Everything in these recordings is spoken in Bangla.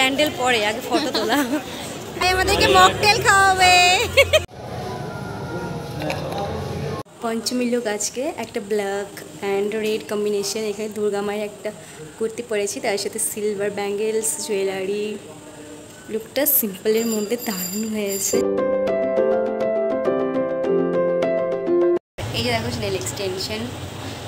প্যান্ডেল পরে আগে ফটো তোলা। আমাদেরকে মকটেল খাওয়াবে। পঞ্চমী লুক আজকে একটা ব্ল্যাক অ্যান্ড রেড কম্বিনেশন। এখানে দুর্গা মায়ের একটা কুর্তি পরেছি, তার সাথে সিলভার ব্যাঙ্গেলস জুয়েলারি। লুকটা সিম্পলের মধ্যে দারুণ হয়েছে। এই যে দেখো নেল এক্সটেনশন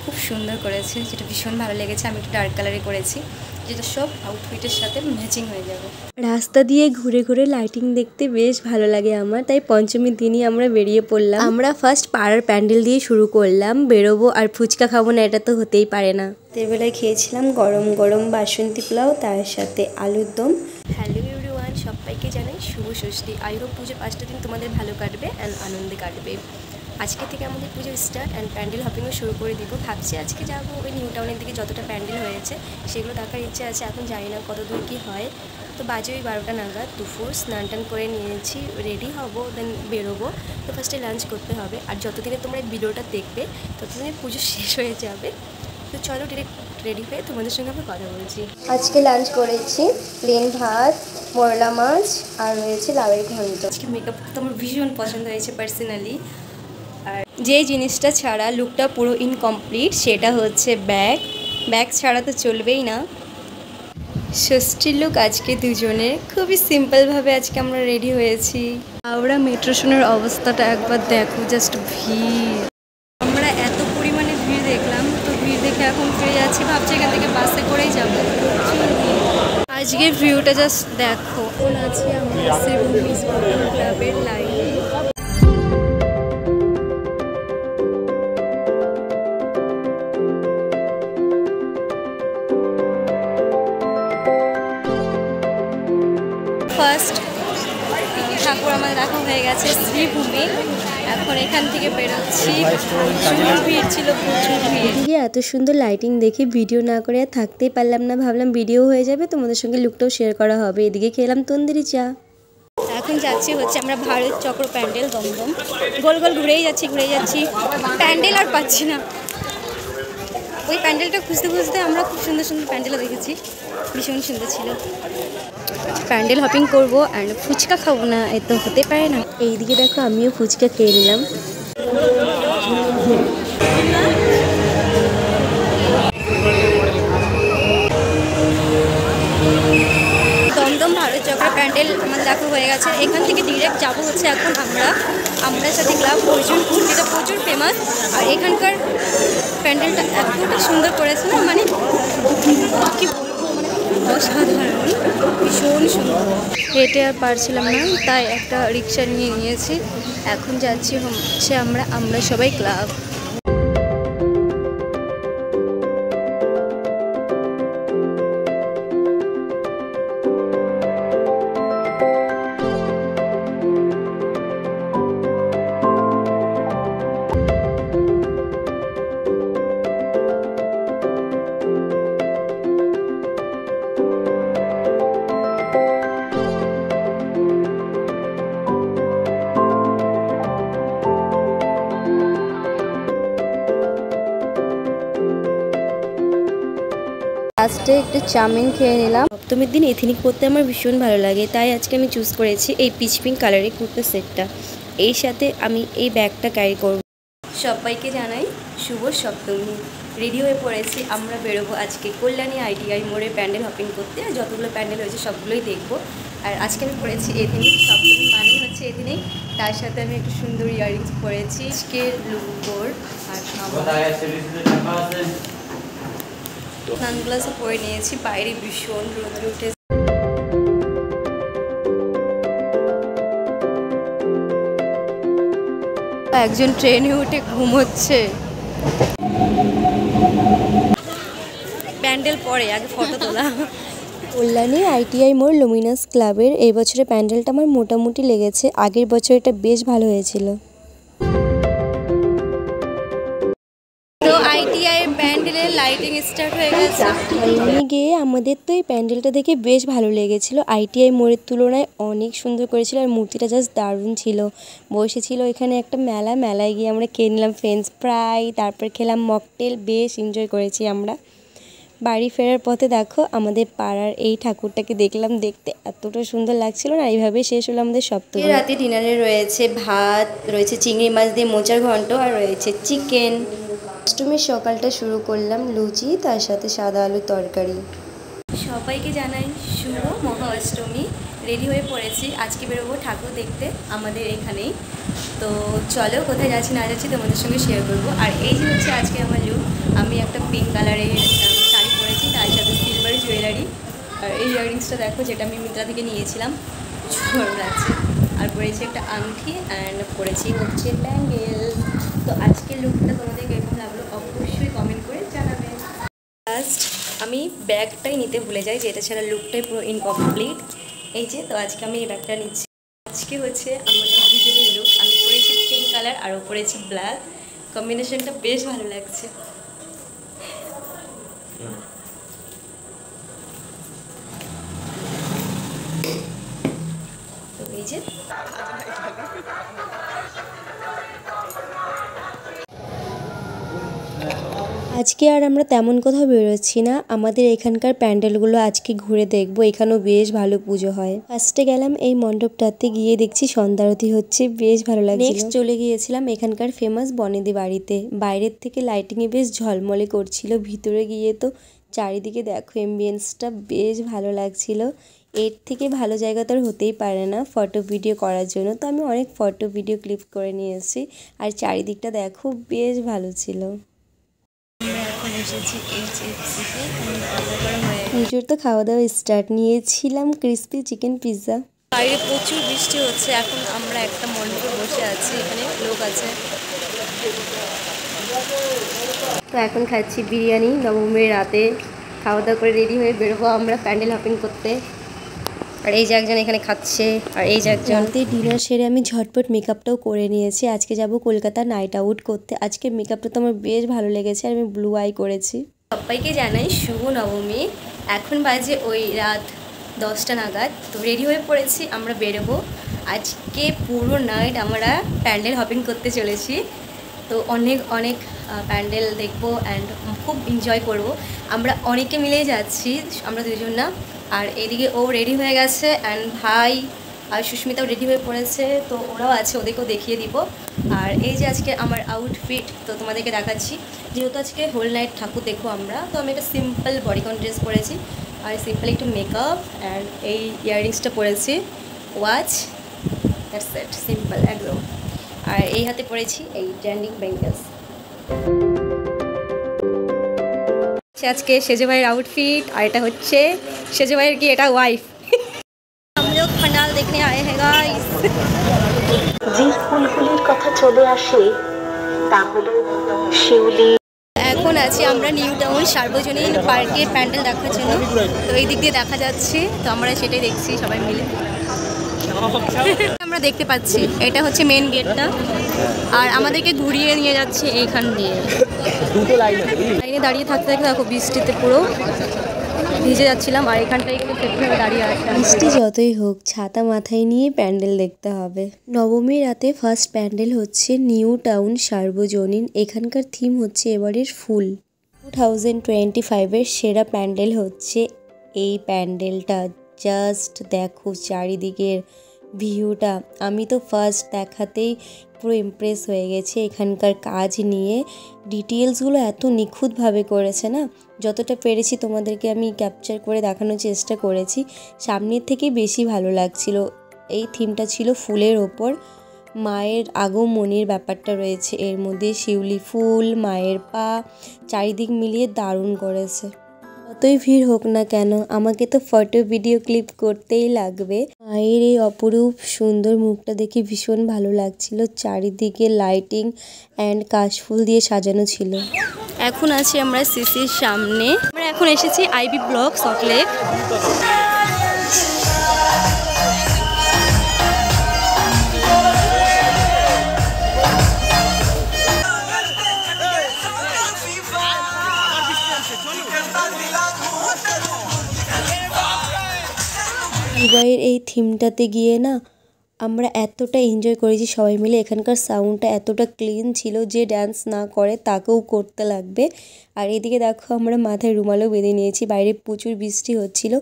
খুব সুন্দর করেছে, যেটা ভীষণ ভালো লেগেছে। আমি একটু ডার্ক কালারে করেছি, যেটা সব আউটফিটের সাথে ম্যাচিং হয়ে যাবে। রাস্তা দিয়ে ঘুরে ঘুরে লাইটিং দেখতে বেশ ভালো লাগে আমার, তাই পঞ্চমীর দিনই আমরা বেরিয়ে পড়লাম। আমরা ফার্স্ট পাড়ার প্যান্ডেল দিয়ে শুরু করলাম, বেরোবো আর ফুচকা খাবো না এটা তো হতেই পারে না। রাতেরবেলায় খেয়েছিলাম গরম গরম বাসন্তী পোলাও, তার সাথে আলুর দম। হ্যালো এভরিওয়ান, সবাইকে জানাই শুভ ষষ্ঠী। আই হোপ পুজোর 5টা দিন তোমাদের ভালো কাটবে অ্যান্ড আনন্দে কাটবে। আজকে থেকে আমাদের পুজো স্টার্ট অ্যান্ড প্যান্ডেল হপিংও শুরু করে দিব। ভাবছি আজকে যাবো ওই নিউ টাউনের দিকে, যতটা প্যান্ডেল হয়েছে সেগুলো দেখার ইচ্ছে আছে। এখন জানি না কত দূর কী হয়। তো বাজে ওই 12টা নাগাদ, দুপুর স্নান টান করে নিয়েছি, রেডি হব, দেন বেরোবো। তো ফার্স্টে লাঞ্চ করতে হবে, আর যতদিনে তোমরা এই ভিডিওটা দেখবে ততদিনে পুজো শেষ হয়ে যাবে। তো চলো ডিরেক্ট রেডি হয়ে তোমাদের সঙ্গে আমি কথা বলছি। আজকে লাঞ্চ করেছি প্লেন ভাত, মোরলা মাছ আর রয়েছে লাউয়ের ঘন্ট। আজকে মেকআপ তো আমার ভীষণ পছন্দ হয়েছে পার্সোনালি। আর যে জিনিসটা ছাড়া লুকটা পুরো ইনকমপ্লিট সেটা হচ্ছে ব্যাগ। ব্যাগ ছাড়া তো চলবেই না। ষষ্ঠীর লুক আজকে দুজনের খুবই সিম্পলভাবে আজকে আমরা রেডি হয়েছি। হাওড়া মেট্রো স্টেশনের অবস্থাটা একবার দেখো, জাস্ট ভিড়। আমরা এত পরিমাণে ভিড় দেখলাম, তো ভিড় দেখে এখন ফিরে যাচ্ছি, ভাবছি এখান থেকে বাসে করেই যাবো। আজকের ভিউটা জাস্ট দেখো। এখন আছি আমরা শ্রীভূমি স্পোর্টিং ক্লাবের লাইনে। ফার্স্ট ঠাকুর আমাদের দেখা হয়ে গেছে শ্রীভূমি। এখন এখান থেকে বেরোচ্ছি, প্রচুর ভিড় ছিল, প্রচুর ভিড়। এত সুন্দর লাইটিং দেখে ভিডিও না করে আর থাকতেই পারলাম না, ভাবলাম ভিডিও হয়ে যাবে, তোমাদের সঙ্গে লুকটাও শেয়ার করা হবে। এদিকে খেলাম তন্দুরি চা। এখন যাচ্ছি হচ্ছে আমরা ভারত চক্র প্যান্ডেল, দমদম। গোল গোল ঘুরেই যাচ্ছি প্যান্ডেল আর পাচ্ছি না। ওই প্যান্ডেলটা খুঁজতে খুঁজতে আমরা খুব সুন্দর সুন্দর প্যান্ডেলও দেখেছি, ভীষণ সুন্দর ছিল। প্যান্ডেল হপিং করবো অ্যান্ড ফুচকা খাবো না এ তো হতে পারে না। এইদিকে দেখো আমিও ফুচকা খেয়ে নিলাম। দমদম ভারত চক্র প্যান্ডেল আমার দেখা হয়ে গেছে। এখান থেকে ডিরেক্ট যাবো হচ্ছে এখন আমরা সাথে ক্লাব অর্জুনপুর, যেটা প্রচুর ফেমাস। আর এখানকার প্যান্ডেলটা এতটা সুন্দর করেছে না, মানে কি বলবো, মানে অসাধারণ, ভীষণ সুন্দর। হেঁটে আর পারছিলাম না, তাই একটা রিক্সা নিয়েছি। এখন যাচ্ছি হচ্ছে আমরা সবাই ক্লাব। লাস্টে একটু চাউমিন খেয়ে নিলাম। সপ্তমীর দিন এথনিক পরতে আমার ভীষণ ভালো লাগে, তাই আজকে আমি চুজ করেছি এই পিচ পিঙ্ক কালারের কুর্তা সেটটা। এই সাথে আমি এই ব্যাগটা ক্যারি করব। সবাইকে জানাই শুভ সপ্তমী। রেডি হয়ে পড়েছি, আমরা বেরোবো আজকে কল্যাণী ITI মোড়ে প্যান্ডেল হপিং করতে। আর যতগুলো প্যান্ডেল হয়েছে সবগুলোই দেখবো। আর আজকে আমি পড়েছি এথনিক, সপ্তমী মানেই হচ্ছে এথনিক। তার সাথে আমি একটু সুন্দর ইয়ারিংস পরেছি। আজকে লুকোর আর সানগ্লাসও পরে নিয়েছি, বাইরে ভীষণ রোদ উঠে। একজন ট্রেনে উঠে ঘুমোচ্ছে। প্যান্ডেল পরে আগে ফটো তোলা। কল্যাণী ITI মোড় লুমিনাস ক্লাবের এই বছরের প্যান্ডেলটা আমার মোটামুটি লেগেছে, আগের বছর এটা বেশ ভালো হয়েছিল। তো ITI প্যান্ডেলের লাইটিং স্টার্ট হয়ে গেছে। এমনি গিয়ে আমাদের তো এই প্যান্ডেলটা দেখে বেশ ভালো লেগেছিল। ITI মোড়ের তুলনায় অনেক সুন্দর করেছিল, আর মূর্তিটা জাস্ট দারুণ ছিল। বসেছিল এখানে একটা মেলায় গিয়ে আমরা খেয়ে নিলাম ফ্রেঞ্চ ফ্রাই, তারপর খেলাম মকটেল, বেশ এনজয় করেছি আমরা। বাড়ি ফেরার পথে দেখো আমাদের পাড়ার এই ঠাকুরটাকে দেখলাম, দেখতে এতটা সুন্দর লাগছিল না। এইভাবে শেষ হলো আমাদের সপ্তাহ। রাতে ডিনারে রয়েছে ভাত, রয়েছে চিংড়ি মাছ দিয়ে মোচার ঘন্ট, আর রয়েছে চিকেন। অষ্টমীর সকালটা শুরু করলাম লুচি, তার সাথে সাদা আলুর তরকারি। সবাইকে জানাই শুভ মহা অষ্টমী। রেডি হয়ে পড়েছি, আজকে বেরোবো ঠাকুর দেখতে আমাদের এখানেই। তো চলো কোথায় যাচ্ছি না যাচ্ছি তোমাদের সঙ্গে শেয়ার করবো। আর এই যে হচ্ছে আজকে আমার লুক, আমি একটা পিঙ্ক কালারের শাড়ি পরেছি, তার সাথে সিলভার জুয়েলারি। আর এই ইয়াররিংসটা দেখো, যেটা আমি মিন্ত্রা থেকে নিয়েছিলাম, সুন্দর লাগছে। আর পরেছি একটা আংটি, অ্যান্ড পরেছি হচ্ছে ব্যাঙ্গেল। তো আজকের লুকটা তোমাদের কেমন লাগলো অবশ্যই কমেন্ট করে জানাবে। ফার্স্ট আমি ব্যাগটাই নিতে ভুলে যাই, যেটা ছাড়া লুকটাই পুরো ইনকমপ্লিট। এই যে, তো আজকে আমি এই ব্যাগটা নিচ্ছি। আজকে হচ্ছে আমাদের দুজনের লুক, আমি পরেছি পিঙ্ক কালার আর ও পরেছি ব্ল্যাক। কম্বিনেশনটা বেশ ভালো লাগছে। তো এই যে আজকে আর আমরা তেমন কোথাও বেরোচ্ছি না, আমাদের এখানকার প্যান্ডেলগুলো আজকে ঘুরে দেখবো। এখানেও বেশ ভালো পুজো হয়। ফার্স্টে গেলাম এই মণ্ডপটাতে, গিয়ে দেখছি সন্ধ্যারতি হচ্ছে, বেশ ভালো লাগছে। নেক্সট চলে গিয়েছিলাম এখানকার ফেমাস বনেদি বাড়িতে। বাইরের থেকে লাইটিংয়ে বেশ ঝলমলে করছিল, ভিতরে গিয়ে তো চারিদিকে দেখো এমবিয়েন্সটা বেশ ভালো লাগছিল। এর থেকে ভালো জায়গা তো আর হতেই পারে না ফটো ভিডিও করার জন্য। তো আমি অনেক ফটো ভিডিও ক্লিপ করে নিয়ে এসেছি। আর চারিদিকটা দেখো বেশ ভালো ছিল। পুজোর তো খাওয়া দাওয়া স্টার্ট, নিয়েছিলাম ক্রিস্পি চিকেন পিৎজা। বাইরে প্রচুর বৃষ্টি হচ্ছে, এখন আমরা একটা মণ্ডপে বসে আছি, এখানে লোক আছে। তো এখন খাচ্ছি বিরিয়ানি নবমীর রাতে। খাওয়া দাওয়া করে রেডি হয়ে বেরোবো আমরা প্যান্ডেল হপিং করতে। আর এই যে একজন এখানে খাচ্ছে, আর এই যে একজন। রাতে ডিনার সেরে আমি ঝটপট মেকআপটাও করে নিয়েছি। আজকে যাব কলকাতা নাইট আউট করতে। আজকে মেকআপটা তো আমার বেশ ভালো লেগেছে, আর আমি ব্লু আই করেছি। সবাইকে জানাই শুভ নবমী। এখন বাজে ওই রাত 10টা নাগাদ। তো রেডি হয়ে পড়েছি, আমরা বেরোবো। আজকে পুরো নাইট আমরা প্যান্ডেল হপিং করতে চলেছি। তো অনেক অনেক প্যান্ডেল দেখবো অ্যান্ড খুব এনজয় করবো। আমরা অনেকে মিলেই যাচ্ছি, আমরা দুজন না। আর এদিকে ও রেডি হয়ে গেছে, অ্যান্ড ভাই আর সুস্মিতাও রেডি হয়ে পড়েছে। তো ওরাও আছে, ওদেরকেও দেখিয়ে দিব। আর এই যে আজকে আমার আউটফিট, তো তোমাদেরকে দেখাচ্ছি। যেহেতু আজকে হোল নাইট ঠাকুর দেখবো আমরা, তো আমি একটা সিম্পল বডিকন ড্রেস পরেছি, আর সিম্পল একটু মেকআপ, অ্যান্ড এই ইয়াররিংসটা পরেছি, ওয়াচ, দ্যাটস ইট, সিম্পল একদম। আর এই হাতে পরেছি এই ট্রেন্ডিং ব্যাঙ্গলস। আজকে সেজে ভাইয়ের আউটফিট, আর এটা হচ্ছে সেজে ভাইয়ের কি, এটা ওয়াইফ। हम लोग पंडाल देखने आए हैं गाइस। যে ফুলগুলির কথা চলে আসে তা হলো শিউলি। এখন আছি আমরা নিউ টাউন সার্বজনীন পার্কে প্যান্ডেল দেখার জন্য। তো এই দিক দিয়ে দেখা যাচ্ছে, তো আমরা সেটাই দেখছি সবাই মিলে। আমরা দেখতে পাচ্ছি এটা হচ্ছে মেন গেটটা, আর আমাদেরকে ঘুরিয়ে নিয়ে যাচ্ছে এইখান দিয়ে। লাইনে দাঁড়িয়ে থাকতে থাকতে দেখো বৃষ্টিতে পুরো ভিজে যাচ্ছিলাম, আর এখানটায় দাঁড়িয়ে আছে। বৃষ্টি যতই হোক ছাতা মাথায় নিয়ে প্যান্ডেল দেখতে হবে। নবমীর রাতে ফার্স্ট প্যান্ডেল হচ্ছে নিউ টাউন সার্বজনীন। এখানকার থিম হচ্ছে এবারের ফুল। 2025-এর সেরা প্যান্ডেল হচ্ছে এই প্যান্ডেলটা। জাস্ট দেখো চারিদিকের ভিউটা। আমি তো ফার্স্ট দেখাতেই পুরো ইমপ্রেস হয়ে গেছে এখানকার কাজ নিয়ে। ডিটেলসগুলো এত নিখুঁতভাবে করেছে না, যতটা পেরেছি তোমাদেরকে আমি ক্যাপচার করে দেখানোর চেষ্টা করেছি। সামনের থেকে বেশি ভালো লাগছিল। এই থিমটা ছিল ফুলের ওপর, মায়ের আগমনের ব্যাপারটা রয়েছে এর মধ্যে, শিউলি ফুল, মায়ের পা, চারিদিক মিলিয়ে দারুণ করেছে। যতই ভিড় হোক না কেন, আমাকে তো ফটো ভিডিও ক্লিপ করতেই লাগবে। মায়ের এই অপরূপ সুন্দর মুখটা দেখে ভীষণ ভালো লাগছিল। চারিদিকে লাইটিং অ্যান্ড কাশফুল দিয়ে সাজানো ছিল। এখন আছি আমরা সিসির সামনে। আমরা এখন এসেছি আইবি ব্লক সল্টলেক। এবারের এই থিমটাতে গিয়ে না আমরা এতটা এনজয় করেছি সবাই মিলে। এখানকার সাউন্ডটা এতটা ক্লিন ছিল, যে ডান্স না করে তাকেও করতে লাগবে। আর এদিকে দেখো আমরা মাথায় রুমালও বেঁধে নিয়েছি। বাইরে প্রচুর বৃষ্টি হচ্ছিল।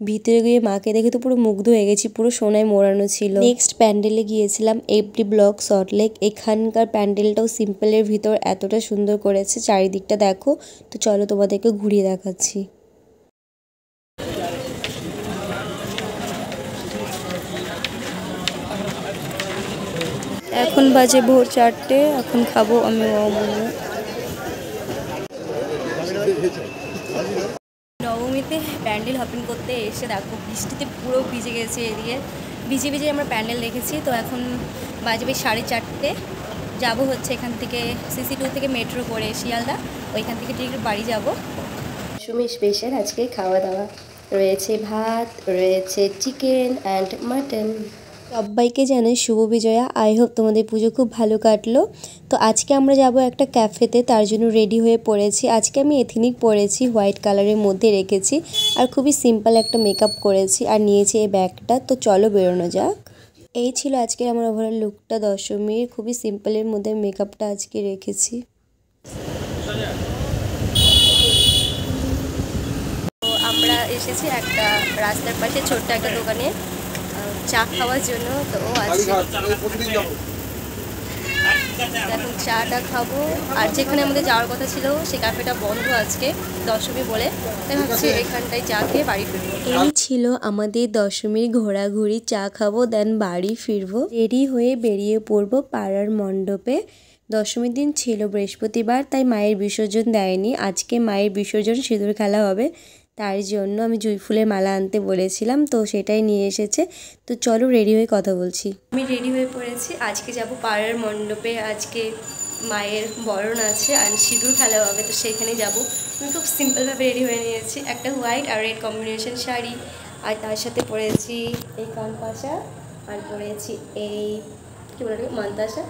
ভিতরে গিয়ে মাকে দেখে তো পুরো মুগ্ধ হয়ে গেছি, পুরো সোনায় মোড়ানো ছিল। নেক্সট প্যান্ডেলে গিয়েছিলাম এফডি ব্লক সল্টলেক। এখানকার প্যান্ডেলটাও সিম্পলের ভিতর এতটা সুন্দর করেছে, চারিদিকটা দেখো। তো চলো তোমাদেরকে ঘুরিয়ে দেখাচ্ছি। এখন বাজে ভোর 4টে। এখন খাবো আমি মোমো। নবমীতে প্যান্ডেল হপিং করতে এসে দেখো বৃষ্টিতে পুরো ভিজে গেছে। এদিকে ভিজে ভিজে আমরা প্যান্ডেল দেখেছি। তো এখন বাজবে 4:30। যাব হচ্ছে এখান থেকে CC2 থেকে মেট্রো করে শিয়ালদা, ওইখান থেকে ডিরেক্ট বাড়ি যাব। সুমি স্পেশাল আজকে খাওয়া দাওয়া রয়েছে, ভাত রয়েছে, চিকেন অ্যান্ড মাটন। সবাইকে জানাই শুভ বিজয়া। আই হোপ তোমাদের পুজো খুব ভালো কাটলো। তো আজকে আমরা যাব একটা ক্যাফেতে, তার জন্য রেডি হয়ে পড়েছি। আজকে আমি এথনিক পরেছি, হোয়াইট কালারের মধ্যে রেখেছি, আর খুবই সিম্পল একটা মেকআপ করেছি, আর নিয়েছি এই ব্যাগটা। তো চলো বেরোনো যাক। এই ছিল আজকের আমার ওভারঅল লুকটা দশমীর। খুবই সিম্পলের মধ্যে মেকআপটা আজকে রেখেছি। তো আমরা এসেছি একটা রাস্তার পাশে ছোট্ট একটা দোকানে চা খাওয়ার জন্য। তো এখন চাটা খাবো। আর যেখানে আমাদের যাওয়ার কথা ছিল সেই ক্যাফেটা বন্ধ আজকে দশমী বলে, তাই ভাবছি এখানটায় চা খেয়ে বাড়ি ফিরবো। এই ছিল আমাদের দশমীর ঘোরাঘুরি, চা খাবো দেন বাড়ি ফিরবো। রেডি হয়ে বেরিয়ে পড়বো পাড়ার মণ্ডপে। দশমীর দিন ছিল বৃহস্পতিবার, তাই মায়ের বিসর্জন দেয়নি। আজকে মায়ের বিসর্জন সিঁদুর খেলা হবে, তার জন্য আমি জুঁই ফুলের মালা আনতে বলেছিলাম, তো সেটাই নিয়ে এসেছে। তো চলো রেডি হয়ে কথা বলছি। আমি রেডি হয়ে পড়েছি। আজকে যাব পাড়ার মণ্ডপে। আজকে মায়ের বরণ আছে আর সিঁদুর খেলা হবে, তো সেখানে যাব। আমি খুব সিম্পলভাবে রেডি হয়ে নিয়েছি, একটা হোয়াইট আর রেড কম্বিনেশন শাড়ি, আর তার সাথে পরেছি এই কানপাশা, আর পরেছি এই কী বলে মান্তাসা,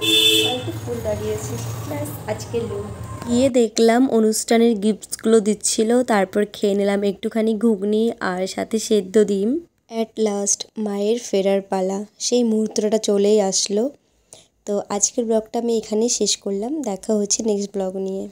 আর একটু ফুল লাগিয়েছি। ব্যাস আজকে লুক। গিয়ে দেখলাম অনুষ্ঠানের গিফটসগুলো দিচ্ছিল, তারপর খেয়ে নিলাম একটুখানি ঘুগনি আর সাথে সেদ্ধ ডিম। অ্যাট লাস্ট মায়ের ফেরার পালা, সেই মুহূর্তটা চলেই আসলো। তো আজকের ব্লগটা আমি এখানেই শেষ করলাম। দেখা হচ্ছে নেক্সট ব্লগ নিয়ে।